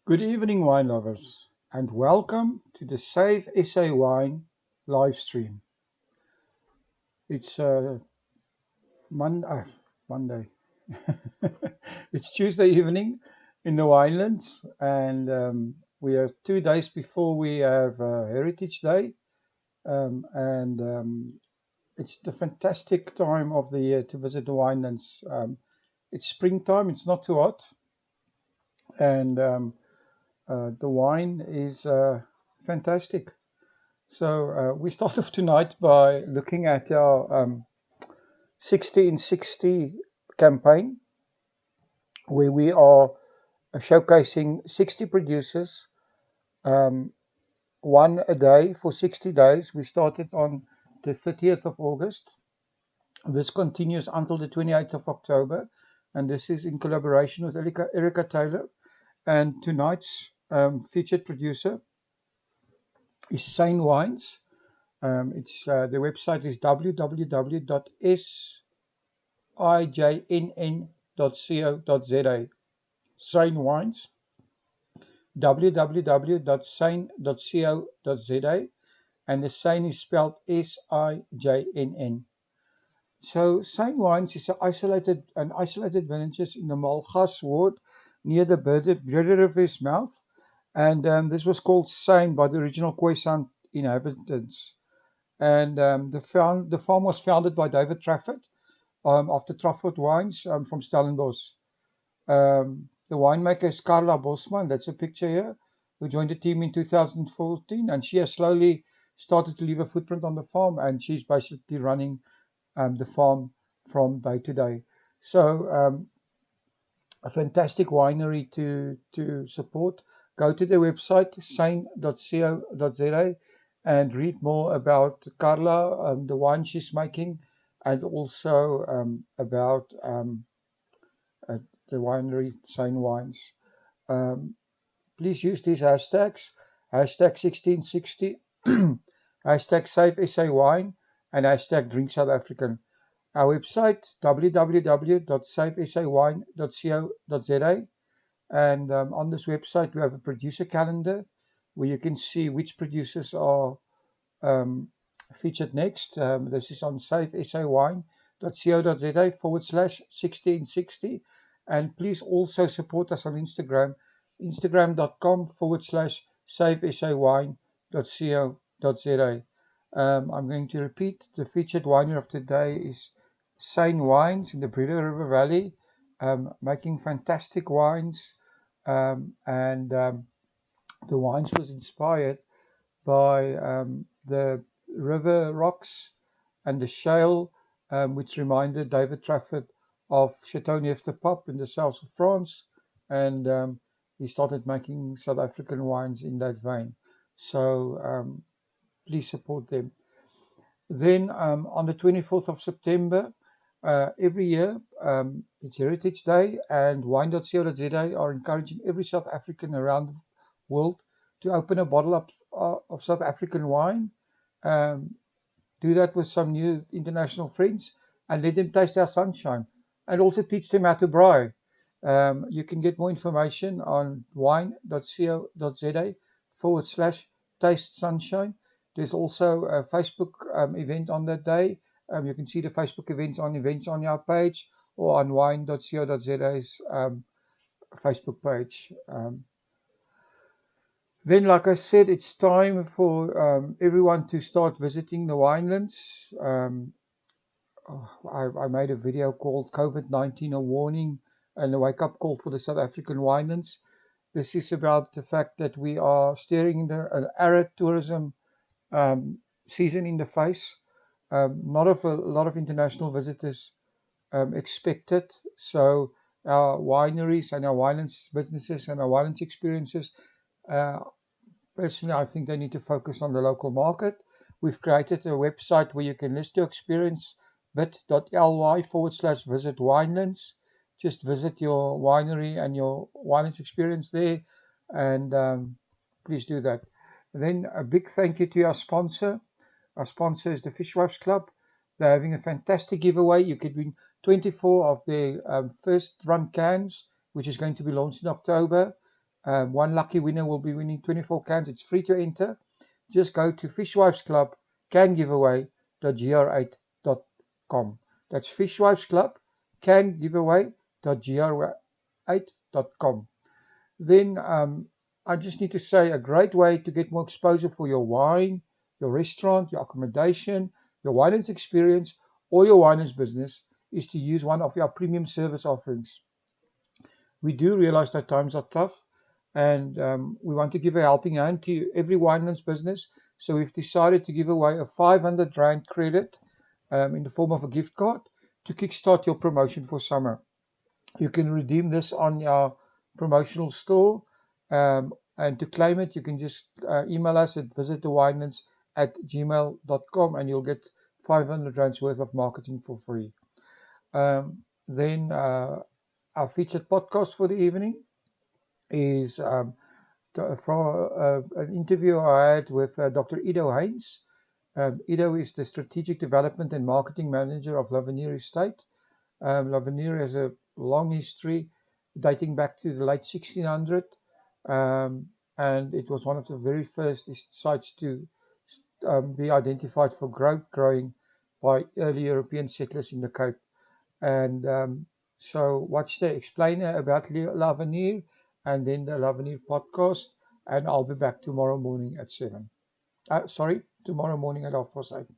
Good evening, wine lovers, and welcome to the Save SA Wine live stream. It's Monday. It's Tuesday evening in the Winelands, and we are 2 days before we have Heritage Day, and it's the fantastic time of the year to visit the Winelands. It's springtime; it's not too hot, and the wine is fantastic. So we start off tonight by looking at our 60 in 60 campaign, where we are showcasing 60 producers, um, one a day for 60 days. We started on the 30th of August. This continues until the 28th of October, and this is in collaboration with Erica Taylor. And tonight's featured producer is Seine Wines. The website is www.sijnn.co.za. Seine Wines, www.seine.co.za, and the Seine is spelled Sijnn. So Seine Wines is an isolated villages in the Malgas ward near the Breede River's mouth, and this was called Seine by the original Khoisan inhabitants. And the farm was founded by David Trafford after Trafford Wines from Stellenbosch. The winemaker is Charla Bosman, that's a picture here, who joined the team in 2014, and she has slowly started to leave a footprint on the farm, and she's basically running the farm from day to day. So a fantastic winery to support. Go to their website, sijnn.co.za, and read more about Carla, the wine she's making, and also about the winery Seine Wines. Please use these hashtags, hashtag 1660, hashtag Save SA Wine, and hashtag Drink South African. Our website, www.savesawine.co.za, and on this website we have a producer calendar where you can see which producers are featured next. This is on savesawine.co.za/1660, and please also support us on Instagram, instagram.com/savesawine.co.za. I'm going to repeat. The featured winery of today is Seine Wines in the Breede River Valley, making fantastic wines, and the wines was inspired by the river rocks and the shale, which reminded David Trafford of Châteauneuf-du-Pape in the south of France, and he started making South African wines in that vein. So please support them. Then on the 24th of September, every year, it's Heritage Day, and wine.co.za are encouraging every South African around the world to open a bottle of South African wine. Do that with some new international friends and let them taste our sunshine, and also teach them how to braai. You can get more information on wine.co.za/taste sunshine. There's also a Facebook event on that day. You can see the Facebook events on our page or on wine.co.za's Facebook page. Then, like I said, it's time for everyone to start visiting the winelands. I made a video called COVID-19, a warning and a wake-up call for the South African winelands. This is about the fact that we are staring an arid tourism season in the face. Not a lot of international visitors expected. So our wineries and our winelands businesses and our winelands experiences, personally, I think they need to focus on the local market. We've created a website where you can list your experience, bit.ly/visit winelands. Just visit your winery and your winelands experience there, and please do that. Then a big thank you to our sponsor. Our sponsor is the Fishwives Club. They're having a fantastic giveaway. You could win 24 of their first run cans, which is going to be launched in October. One lucky winner will be winning 24 cans. It's free to enter. Just go to Fishwives Club cangiveaway.gr8.com. That's Fishwives Club cangiveaway.gr8.com. Then I just need to say a great way to get more exposure for your wine, your restaurant, your accommodation, your wineries experience, or your wineries business is to use one of our premium service offerings. We do realize that times are tough, and we want to give a helping hand to every wineland's business. So we've decided to give away a 500 Rand credit in the form of a gift card to kickstart your promotion for summer. You can redeem this on our promotional store, and to claim it, you can just email us at visitthewinelands@gmail.com, and you'll get 500 Rands worth of marketing for free. Then our featured podcast for the evening is from an interview I had with Dr. Ido Haynes. Ido is the Strategic Development and Marketing Manager of Lavenier Estate. Lavenier has a long history dating back to the late 1600, and it was one of the very first sites to be identified for growing by early European settlers in the Cape. And so watch the explainer about Lavenier and then the Lavenier podcast, and I'll be back tomorrow morning at 7. Tomorrow morning at 8:30.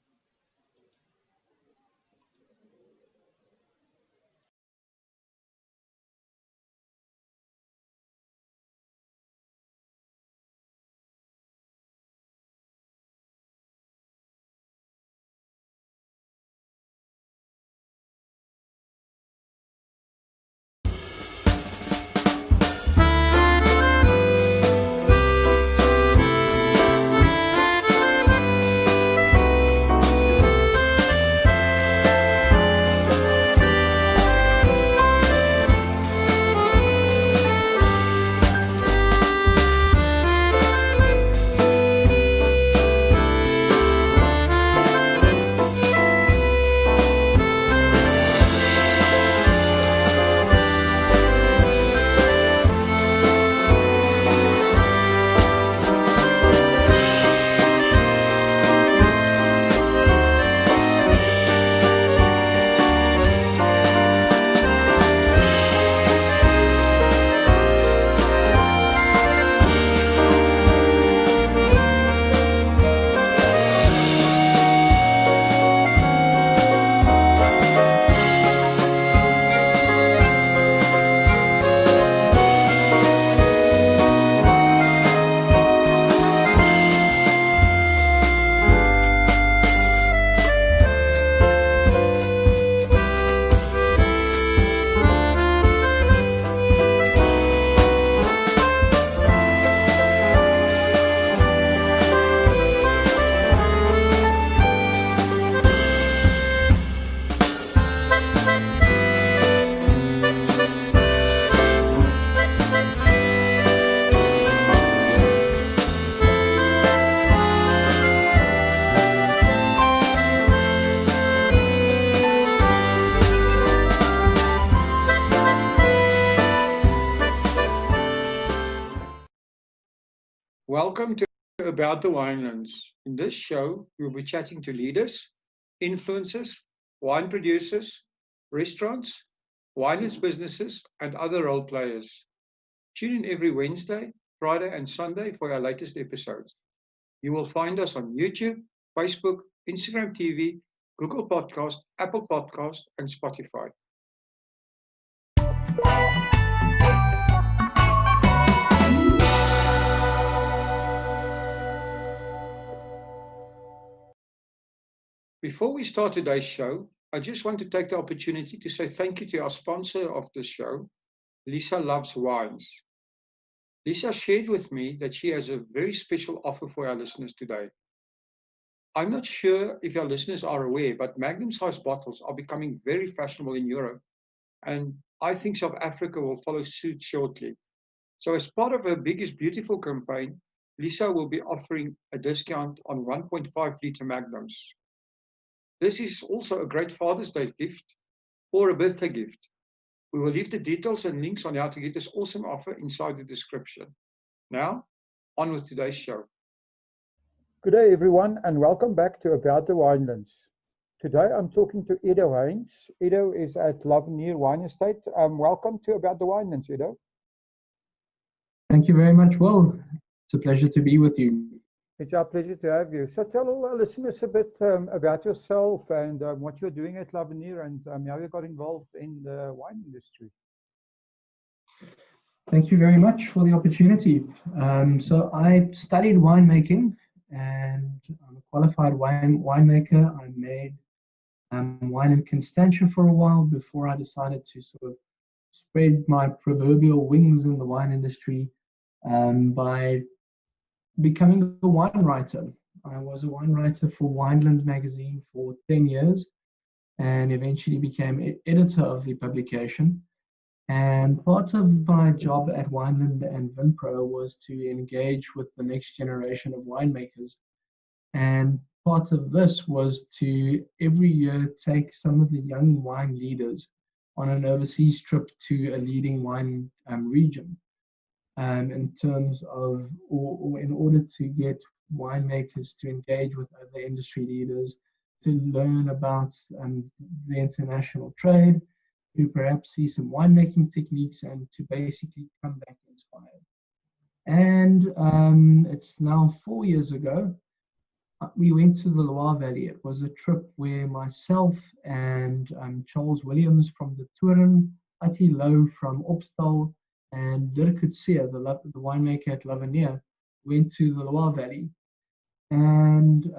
Welcome to About the Winelands. In this show, we'll be chatting to leaders, influencers, wine producers, restaurants, winelands businesses, and other role players. Tune in every Wednesday, Friday, and Sunday for our latest episodes. You will find us on YouTube, Facebook, Instagram TV, Google Podcast, Apple Podcast, and Spotify. Before we start today's show, I just want to take the opportunity to say thank you to our sponsor of this show, Lisa Loves Wines. Lisa shared with me that she has a very special offer for our listeners today. I'm not sure if our listeners are aware, but magnum-sized bottles are becoming very fashionable in Europe, and I think South Africa will follow suit shortly. So as part of her Biggest Beautiful campaign, Lisa will be offering a discount on 1.5-litre magnums. This is also a great Father's Day gift or a birthday gift. We will leave the details and links on how to get this awesome offer inside the description. Now, on with today's show. Good day, everyone, and welcome back to About the Winelands. Today, I'm talking to Edo Haynes. Edo is at Lavenier Wine Estate. Welcome to About the Winelands, Edo. Thank you very much, Will. It's a pleasure to be with you. It's our pleasure to have you. So tell all our listeners a bit about yourself and what you're doing at Lavenier and how you got involved in the wine industry. Thank you very much for the opportunity. So I studied winemaking and I'm a qualified winemaker. I made wine in Constantia for a while before I decided to sort of spread my proverbial wings in the wine industry by becoming a wine writer. I was a wine writer for Wineland magazine for 10 years and eventually became editor of the publication. And part of my job at Wineland and Vinpro was to engage with the next generation of winemakers. And part of this was to every year take some of the young wine leaders on an overseas trip to a leading wine region. In terms of, or in order to get winemakers to engage with other industry leaders, to learn about the international trade, to perhaps see some winemaking techniques, and to basically come back inspired. And it's now 4 years ago, we went to the Loire Valley. It was a trip where myself and Charles Williams from the Toeren, Ati Low from Opstal, and Dirk Coetzee, the winemaker at Lavenier, went to the Loire Valley. And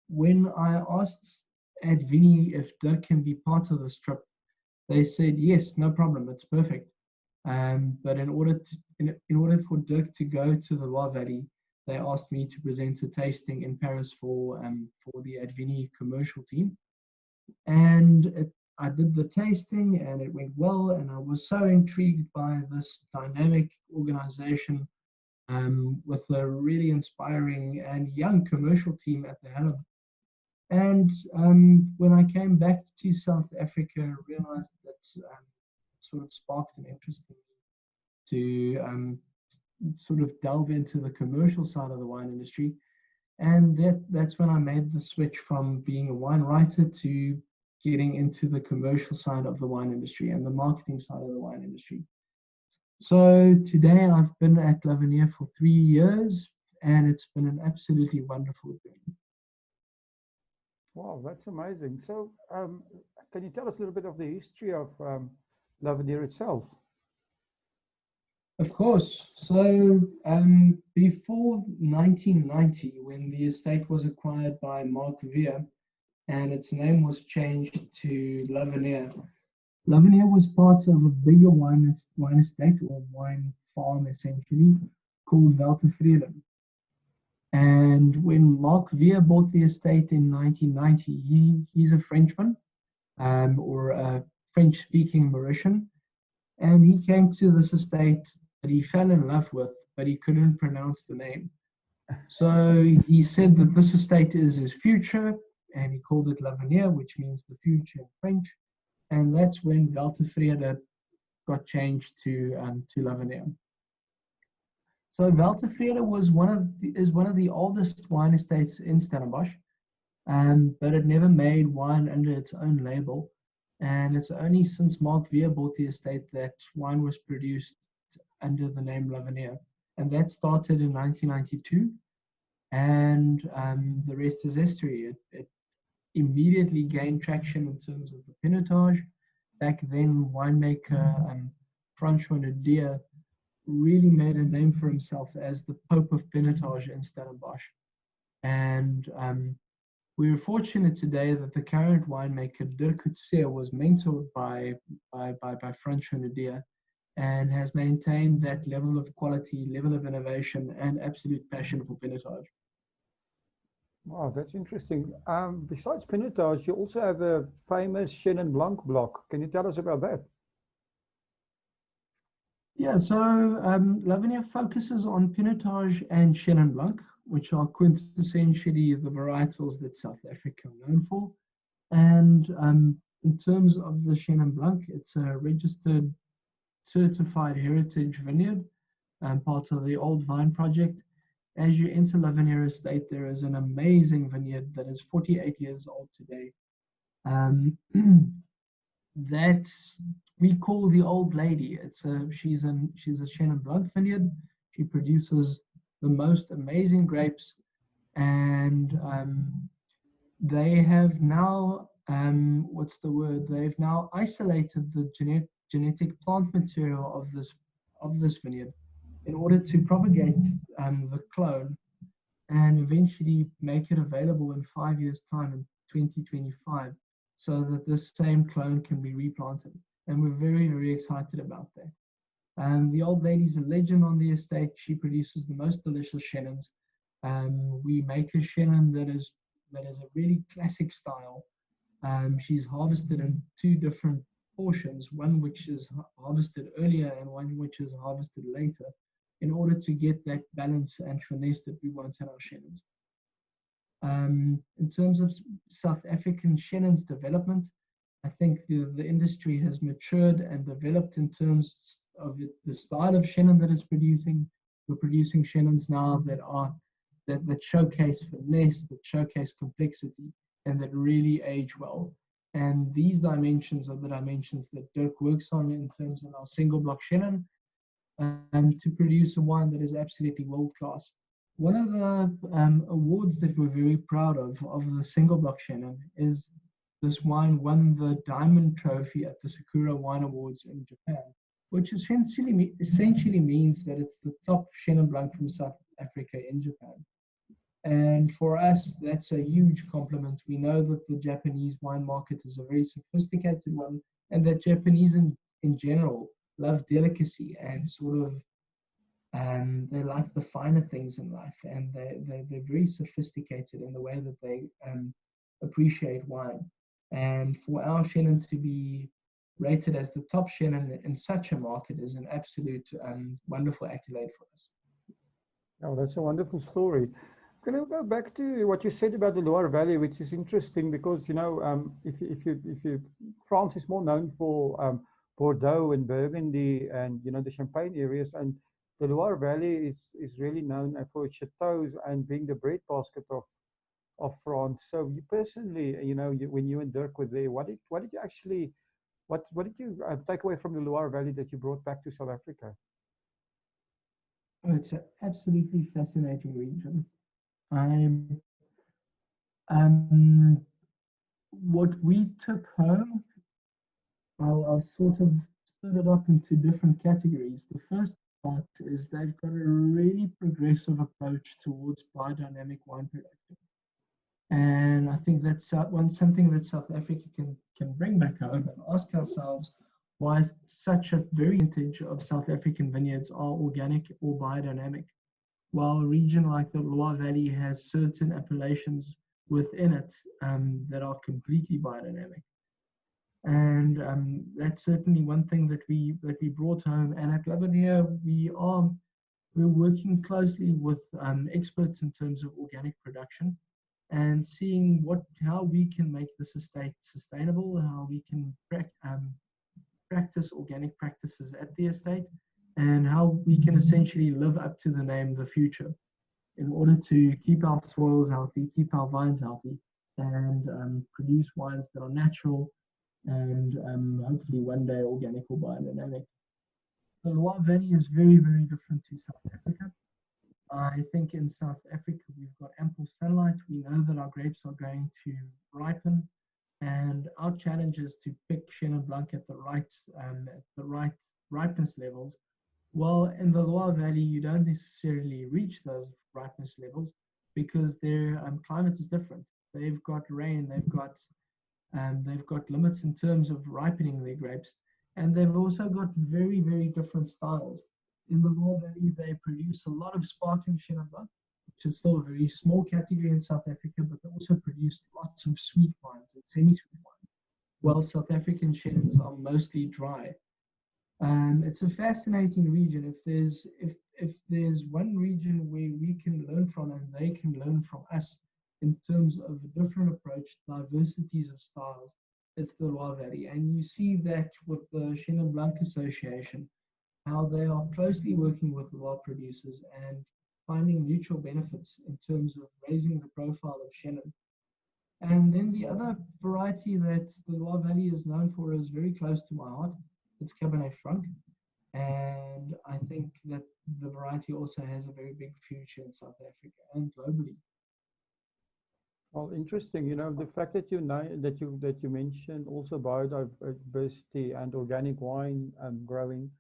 when I asked at Vini if Dirk can be part of this trip, they said, yes, no problem, it's perfect. But in order for Dirk to go to the Loire Valley, they asked me to present a tasting in Paris for the Advini commercial team. And I did the tasting and it went well, and I was so intrigued by this dynamic organization with a really inspiring and young commercial team at the helm. And when I came back to South Africa, I realized that sort of sparked an interest in me to sort of delve into the commercial side of the wine industry. And that's when I made the switch from being a wine writer to getting into the commercial side of the wine industry and the marketing side of the wine industry. So today I've been at Lavenier for 3 years, and it's been an absolutely wonderful journey. Wow, that's amazing. So can you tell us a little bit of the history of Lavenier itself? Of course. So before 1990, when the estate was acquired by Mark Veer, and its name was changed to Lavenier. Lavenier was part of a bigger wine estate or wine farm, essentially, called Veltevrede. And when Mark Veer bought the estate in 1990, he's a Frenchman or a French-speaking Mauritian, and he came to this estate that he fell in love with, but he couldn't pronounce the name. So he said that this estate is his future, and he called it Lavenier, which means the future in French. And that's when Veltevrede got changed to Lavenier. So Veltevrede is one of the oldest wine estates in Stellenbosch, but it never made wine under its own label. And it's only since Mark Veer bought the estate that wine was produced under the name Lavenier. And that started in 1992. And the rest is history. It immediately gained traction in terms of the pinotage. Back then, winemaker François Nadia really made a name for himself as the Pope of Pinotage in Stellenbosch. And we are fortunate today that the current winemaker Dirk Coetzee was mentored by François Nadia and has maintained that level of quality, level of innovation, and absolute passion for pinotage. Wow, that's interesting. Besides pinotage, you also have a famous Chenin Blanc block. Can you tell us about that? Yeah, so Lavenier focuses on pinotage and Chenin Blanc, which are quintessentially the varietals that South Africa are known for. And In terms of the Chenin Blanc, it's a registered certified heritage vineyard and part of the Old Vine Project. As you enter Lavenir Estate, there is an amazing vineyard that is 48 years old today. That we call the Old Lady. She's a Chenin Blanc vineyard. She produces the most amazing grapes, and they have now they've now isolated the genetic plant material of this vineyard in order to propagate the clone and eventually make it available in 5 years' time in 2025, so that this same clone can be replanted. And we're very, very excited about that. The old lady's a legend on the estate. She produces the most delicious Chenins. We make a Chenin that is a really classic style. She's harvested in two different portions, one which is harvested earlier and one which is harvested later, in order to get that balance and finesse that we want in our Chenins. In terms of South African Chenin's development, I think the industry has matured and developed in terms of the style of Chenin that it's producing. We're producing Chenins now that showcase finesse, that showcase complexity, and that really age well. And these dimensions are the dimensions that Dirk works on in terms of our single block Chenin, to produce a wine that is absolutely world class. One of the awards that we're very proud of the single block Chenin is this wine won the Diamond Trophy at the Sakura Wine Awards in Japan, which essentially means that it's the top Chenin Blanc from South Africa in Japan. And for us, that's a huge compliment. We know that the Japanese wine market is a very sophisticated one, and that Japanese in general love delicacy and sort of they like the finer things in life, and they're very sophisticated in the way that they appreciate wine. And for our Chenin to be rated as the top Chenin in such a market is an absolute wonderful accolade for us. Oh, that's a wonderful story. Can I go back to what you said about the Loire Valley, which is interesting because, if you, France is more known for Bordeaux and Burgundy and, the Champagne areas, and the Loire Valley is really known for its chateaus and being the breadbasket of France. So you personally, when you and Dirk were there, what did you actually, what did you take away from the Loire Valley that you brought back to South Africa? Oh, it's an absolutely fascinating region. What we took home, I'll sort of split it up into different categories. The first part is they've got a really progressive approach towards biodynamic wine production. And I think that's something that South Africa can bring back home and ask ourselves why such a very percentage of South African vineyards are organic or biodynamic, while a region like the Loire Valley has certain appellations within it that are completely biodynamic. And that's certainly one thing that we brought home. And at Lavenir, we're working closely with experts in terms of organic production and seeing how we can make this estate sustainable, how we can practice organic practices at the estate, and how we can essentially live up to the name The Future in order to keep our soils healthy, keep our vines healthy, and produce wines that are natural and hopefully one day organic or biodynamic. The Loire Valley is very, very different to South Africa. I think in South Africa we've got ample sunlight. We know that our grapes are going to ripen, and our challenge is to pick Chenin Blanc at the right ripeness levels. Well, in the Loire Valley, you don't necessarily reach those ripeness levels because their climate is different. They've got rain, they've got limits in terms of ripening their grapes, and they've also got very, very different styles. In the Loire Valley, they produce a lot of sparkling Chenin Blanc, which is still a very small category in South Africa, but they also produce lots of sweet wines and semi-sweet wines, while South African Chenins are mostly dry. It's a fascinating region. If there's one region where we can learn from and they can learn from us in terms of a different approach, diversities of styles, it's the Loire Valley. And you see that with the Chenin Blanc Association, how they are closely working with Loire producers and finding mutual benefits in terms of raising the profile of Chenin. And then the other variety that the Loire Valley is known for is very close to my heart. It's Cabernet Franc. And I think that the variety also has a very big future in South Africa and globally. Well, interesting. The fact that you mentioned also biodiversity and organic wine growing.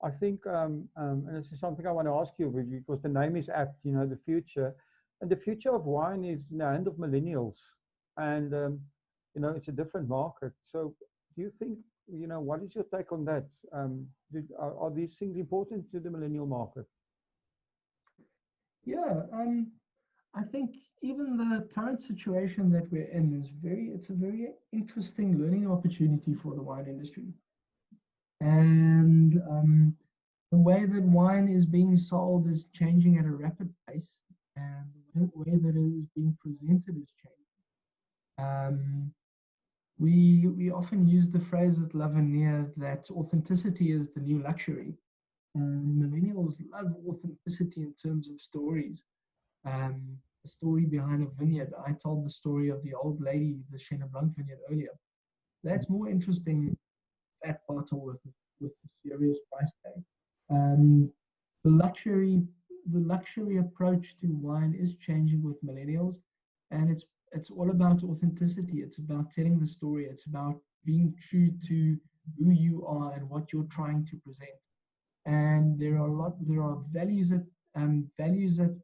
I think, and this is something I want to ask you because the name is apt. The future, and the future of wine is in the hand of millennials, and it's a different market. So, do you think, what is your take on that? Are these things important to the millennial market? Yeah, I think even the current situation that we're in it's a very interesting learning opportunity for the wine industry. And the way that wine is being sold is changing at a rapid pace, and the way that it is being presented is changing. We often use the phrase at Lavinier that authenticity is the new luxury. And millennials love authenticity in terms of stories. A story behind a vineyard. I told the story of the old lady, the Chenin Blanc vineyard earlier. That's more interesting, that bottle with the serious price tag. Um, the luxury approach to wine is changing with millennials, and it's all about authenticity. It's about telling the story. It's about being true to who you are and what you're trying to present. And there are values at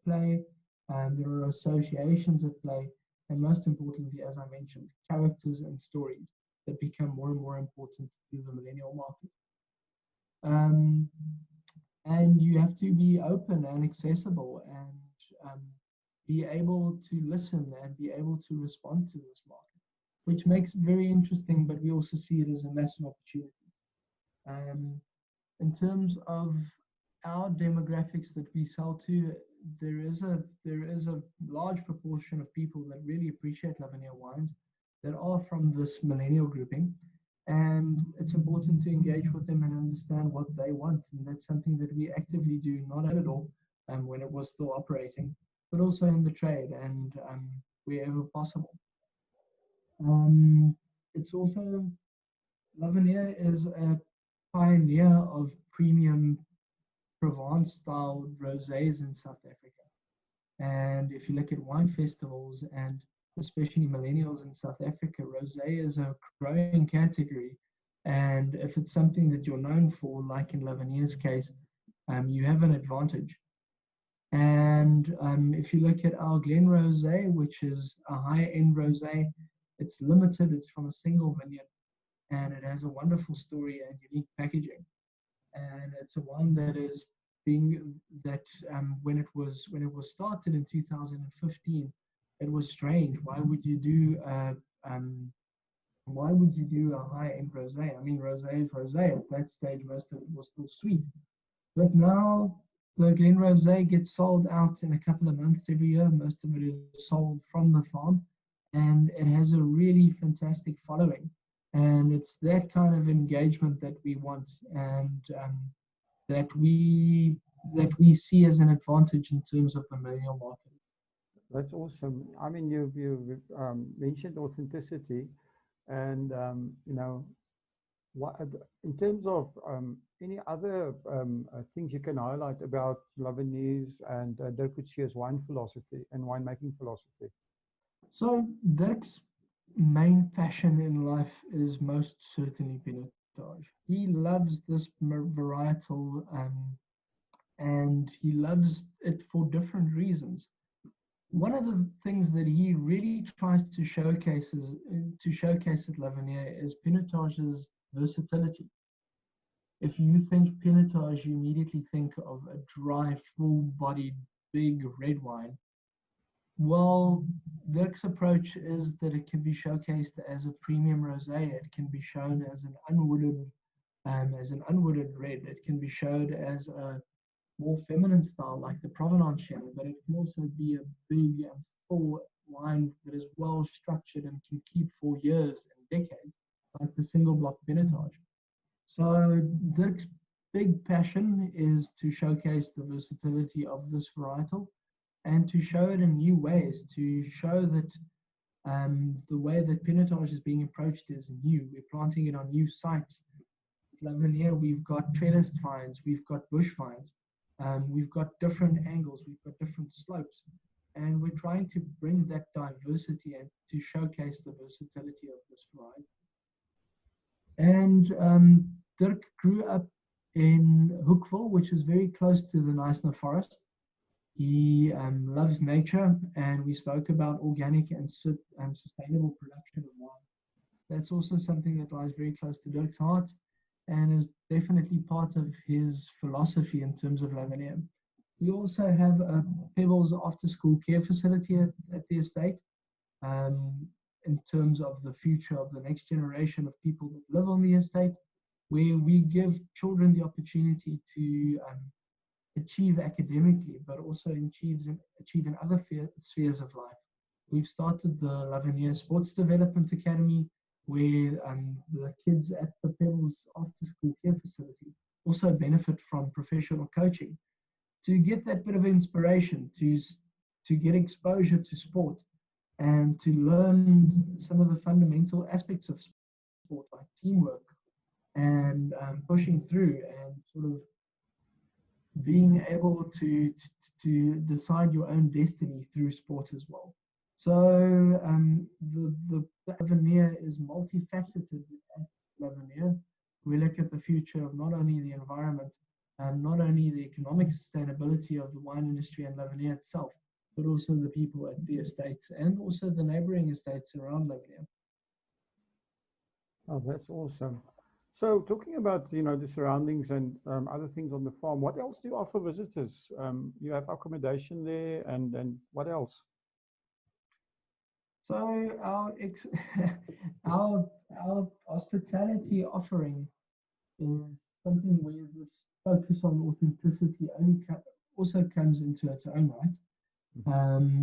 play, and there are associations at play, and most importantly, as I mentioned, characters and stories that become more and more important to the millennial market. And you have to be open and accessible and be able to listen and be able to respond to this market, which makes it very interesting, but we also see it as a massive opportunity. In terms of our demographics that we sell to, there is a large proportion of people that really appreciate Lavinier wines that are from this millennial grouping, and it's important to engage with them and understand what they want, and that's something that we actively do, not at all when it was still operating, but also in the trade and wherever possible. It's also Lavinier is a pioneer of premium Provence style rosés in South Africa. And if you look at wine festivals and especially millennials in South Africa, rosé is a growing category. And if it's something that you're known for, like in Lavinier's case, you have an advantage. And if you look at our Glen Rosé, which is a high-end rosé, it's limited, it's from a single vineyard, and it has a wonderful story and unique packaging. And it's a wine that is when it was started in 2015, it was strange. Why would you do a high-end rosé? I mean, rosé is rosé. At that stage, most of it was still sweet. But now the Glen Rosé gets sold out in a couple of months every year. Most of it is sold from the farm, and it has a really fantastic following. And it's that kind of engagement that we want, and that we see as an advantage in terms of the millennial market. That's awesome. I mean, you mentioned authenticity, and what in terms of any other things you can highlight about Lavinier's and Dirk Coetzee's wine philosophy and winemaking philosophy. So Dirk's main passion in life is most certainly pinotage. He loves this varietal, and he loves it for different reasons. One of the things that he really tries to showcase at Lavinier is pinotage's versatility. If you think pinotage, you immediately think of a dry, full-bodied, big red wine. Well, Dirk's approach is that it can be showcased as a premium rosé. It can be shown as an unwooded red. It can be showed as a more feminine style like the Provenance Chenin, but it can also be a big and full wine that is well structured and can keep for years and decades. like the single block pinotage. So Dirk's big passion is to showcase the versatility of this varietal and to show it in new ways, to show that the way that pinotage is being approached is new. We're planting it on new sites. Lavinier, we've got trellised vines, we've got bush vines, we've got different angles, we've got different slopes, and we're trying to bring that diversity and to showcase the versatility of this variety. And Dirk grew up in Hoekville, which is very close to the Knysna forest. He loves nature, and we spoke about organic and sustainable production of wine. That's also something that lies very close to Dirk's heart and is definitely part of his philosophy in terms of Lavinier. We also have a Pebbles after-school care facility at the estate in terms of the future of the next generation of people that live on the estate, where we give children the opportunity to achieve academically, but also achieve in other spheres of life. We've started the Lavinier Sports Development Academy, where the kids at the Pebbles After School Care Facility also benefit from professional coaching to get that bit of inspiration, to get exposure to sport, and to learn some of the fundamental aspects of sport, like teamwork and pushing through and sort of being able to decide your own destiny through sport as well. So the Lavinier is multifaceted at Lavinier. We look at the future of not only the environment and not only the economic sustainability of the wine industry and Lavinier itself, but also the people at the estate and also the neighboring estates around Lavinier. Oh, that's awesome. So talking about, the surroundings and other things on the farm, what else do you offer visitors? You have accommodation there, and what else? So our hospitality offering is something where this focus on authenticity also comes into its own right.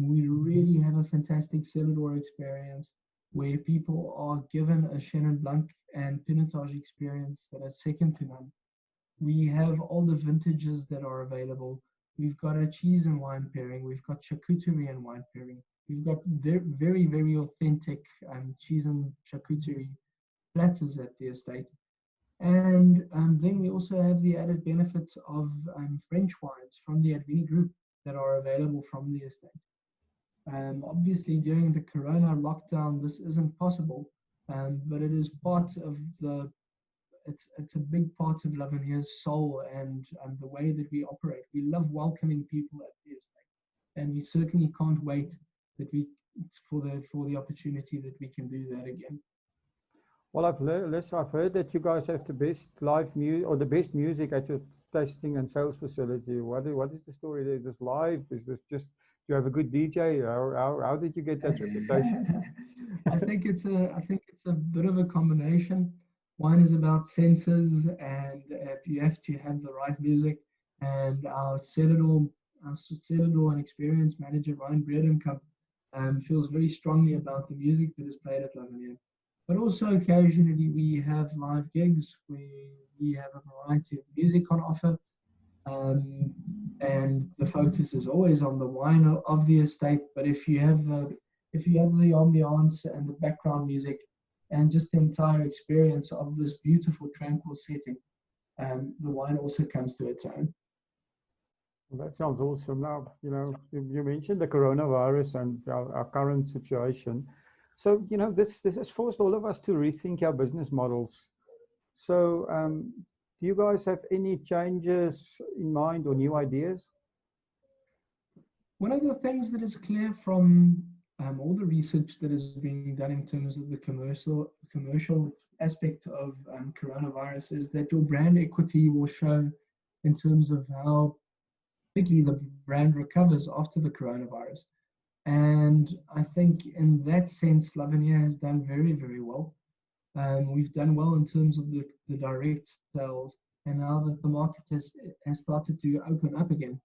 We really have a fantastic cellar door experience where people are given a Chenin Blanc and Pinotage experience that is second to none. We have all the vintages that are available. We've got a cheese and wine pairing. We've got charcuterie and wine pairing. We've got very, very authentic cheese and charcuterie platters at the estate. And then we also have the added benefits of French wines from the Advini group that are available from the estate. Obviously, during the Corona lockdown, this isn't possible, but it is part of it's a big part of Lavinier's soul and the way that we operate. We love welcoming people at the estate, and we certainly can't wait that for the opportunity that we can do that again. Well, I've heard that you guys have the best live music or the best music at your tasting and sales facility. What is the story there? Is this live? Is this just, do you have a good DJ? How did you get that reputation? I think it's a bit of a combination. One is about senses, and you have to have the right music. And our cellar door and experience manager Ryan Breede feels very strongly about the music that is played at Lavinier. But also occasionally we have live gigs where we have a variety of music on offer. And the focus is always on the wine of the estate. But if you have the ambiance and the background music and just the entire experience of this beautiful tranquil setting, the wine also comes to its own. Well, that sounds awesome. Now, you mentioned the coronavirus and our current situation. So, this has forced all of us to rethink our business models. So, do you guys have any changes in mind or new ideas? One of the things that is clear from all the research that is being done in terms of the commercial aspect of coronavirus is that your brand equity will show in terms of how quickly the brand recovers after the coronavirus. And I think in that sense, Lavinier has done very, very well. We've done well in terms of the direct sales, and now that the market has started to open up again,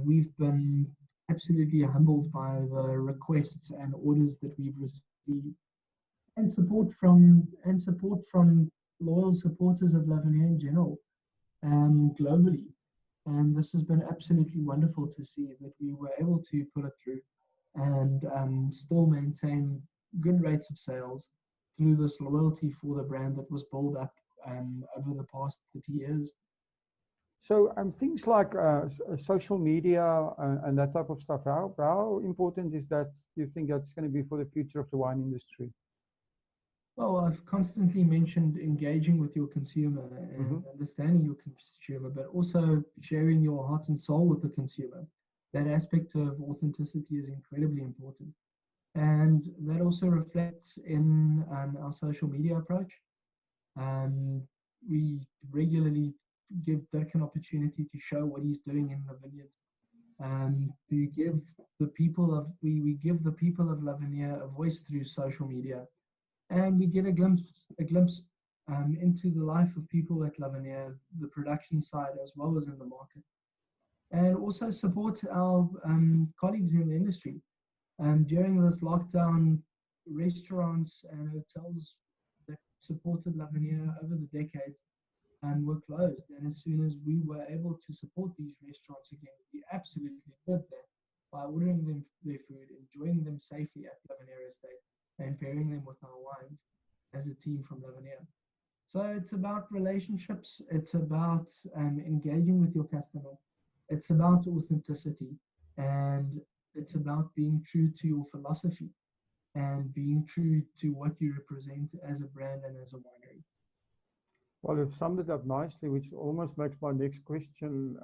we've been absolutely humbled by the requests and orders that we've received. and support from loyal supporters of Lavenier in general, globally. And this has been absolutely wonderful to see that we were able to put it through and still maintain good rates of sales through this loyalty for the brand that was built up over the past 30 years. So things like social media and that type of stuff, how important is that, do you think that's going to be for the future of the wine industry? Well, I've constantly mentioned engaging with your consumer and understanding your consumer, but also sharing your heart and soul with the consumer. That aspect of authenticity is incredibly important. And that also reflects in our social media approach. We regularly give Dirk an opportunity to show what he's doing in the vineyards. To give the people of we give the people of Lavenier a voice through social media, and we get a glimpse into the life of people at Lavenier, the production side as well as in the market, and also support our colleagues in the industry. During this lockdown, restaurants and hotels that supported Lavenier over the decades were closed. And as soon as we were able to support these restaurants again, we absolutely did that by ordering them their food, enjoying them safely at Lavenier Estate, and pairing them with our wines as a team from Lavenier. So it's about relationships, it's about engaging with your customer, it's about authenticity, and it's about being true to your philosophy and being true to what you represent as a brand and as a winery. Well, you've summed it up nicely, which almost makes my next question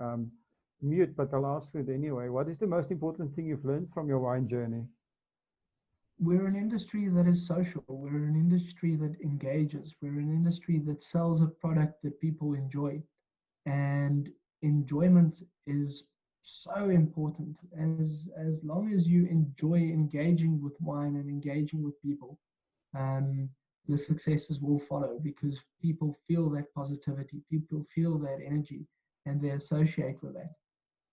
mute, but I'll ask it anyway. What is the most important thing you've learned from your wine journey? We're an industry that is social. We're an industry that engages. We're an industry that sells a product that people enjoy. And enjoyment is so important. As long as you enjoy engaging with wine and engaging with people, the successes will follow because people feel that positivity, people feel that energy, and they associate with that.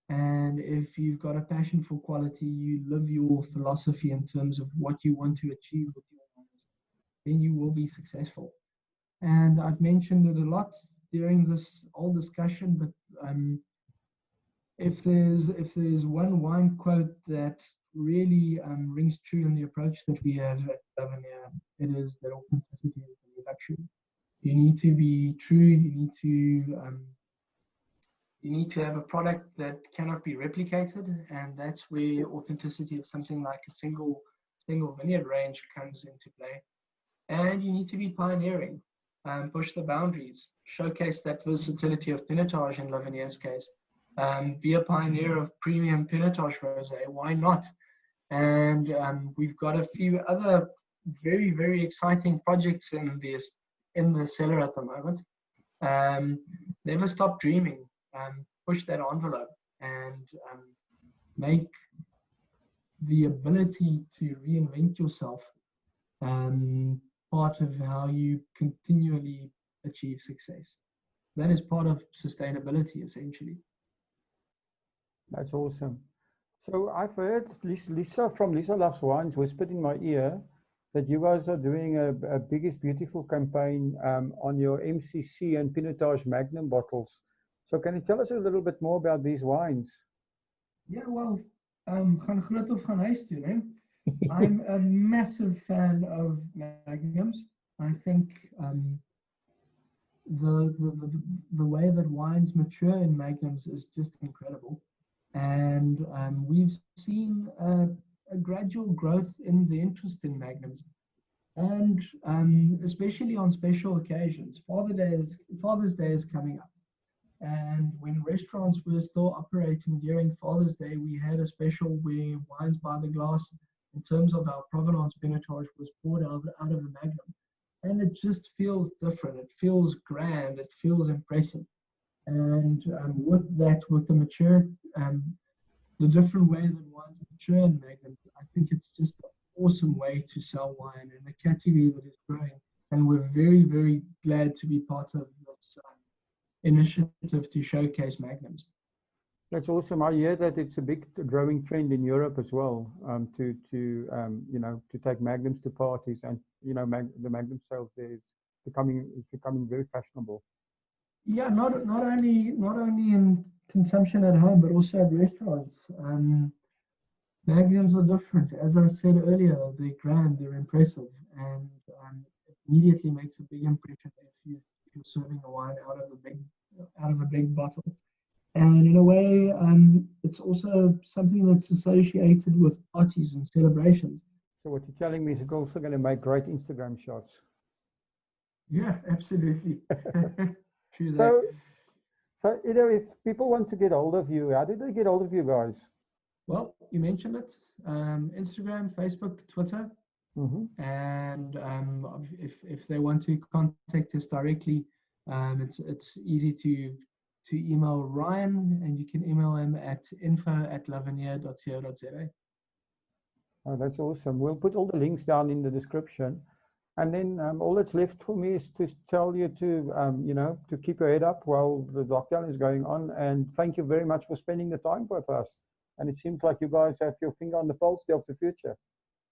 And if you've got a passion for quality, you live your philosophy in terms of what you want to achieve with your wines, then you will be successful. And I've mentioned it a lot during this whole discussion, but if there's one wine quote that really rings true in the approach that we have at Lavenier, it is that authenticity is the new luxury. You need to be true. You need to have a product that cannot be replicated, and that's where authenticity of something like a single vineyard range comes into play. And you need to be pioneering, push the boundaries, showcase that versatility of pinotage in Lavenier's case. Be a pioneer of premium pinotage rosé. Why not? And we've got a few other very, very exciting projects in the cellar at the moment. Never stop dreaming. Push that envelope and make the ability to reinvent yourself part of how you continually achieve success. That is part of sustainability, essentially. That's awesome. So I've heard Lisa from Lisa Loves Wines whispered in my ear that you guys are doing a Biggest Beautiful campaign on your MCC and Pinotage Magnum bottles. So can you tell us a little bit more about these wines? Yeah, well, gaan groot of gaan huis toe, né? I'm a massive fan of Magnums. I think the way that wines mature in Magnums is just incredible. And we've seen a gradual growth in the interest in Magnums. And especially on special occasions. Father's Day is coming up. And when restaurants were still operating during Father's Day, we had a special where wines by the glass, in terms of our Provenance Pinotage, was poured out of a Magnum. And it just feels different. It feels grand. It feels impressive. And with the mature, the different way that wines mature in Magnum, I think it's just an awesome way to sell wine and a category that is growing. And we're very, very glad to be part of this initiative to showcase Magnums. That's awesome. I hear that it's a big growing trend in Europe as well, to take magnums to parties, and the magnum sales there is becoming very fashionable. Yeah, not only in consumption at home, but also at restaurants. Magnums are different. As I said earlier, they're grand, they're impressive, and it immediately makes a big impression if you're serving a wine out of a big bottle. And in a way, it's also something that's associated with parties and celebrations. So what you're telling me is it's also going to make great Instagram shots. Yeah, absolutely. True that. So, so if people want to get hold of you, how do they get hold of you guys? Well, you mentioned it. Instagram, Facebook, Twitter, Mm-hmm. and if they want to contact us directly, it's easy to email Ryan, and you can email him at info@lavineyard.co.za. Oh, that's awesome. We'll put all the links down in the description. And then all that's left for me is to tell you to keep your head up while the lockdown is going on. And thank you very much for spending the time with us. And it seems like you guys have your finger on the pulse of the future.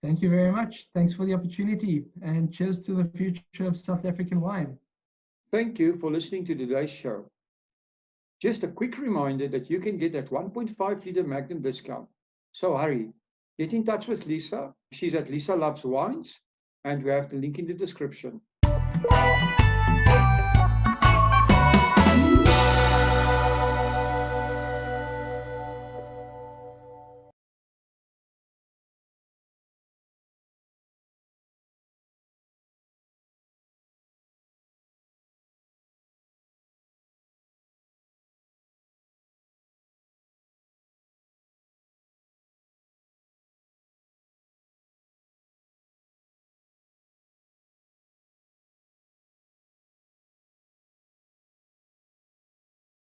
Thank you very much. Thanks for the opportunity, and cheers to the future of South African wine. Thank you for listening to today's show. Just a quick reminder that you can get that 1.5-liter Magnum discount. So hurry, get in touch with Lisa. She's at Lisa Loves Wines, and we have the link in the description.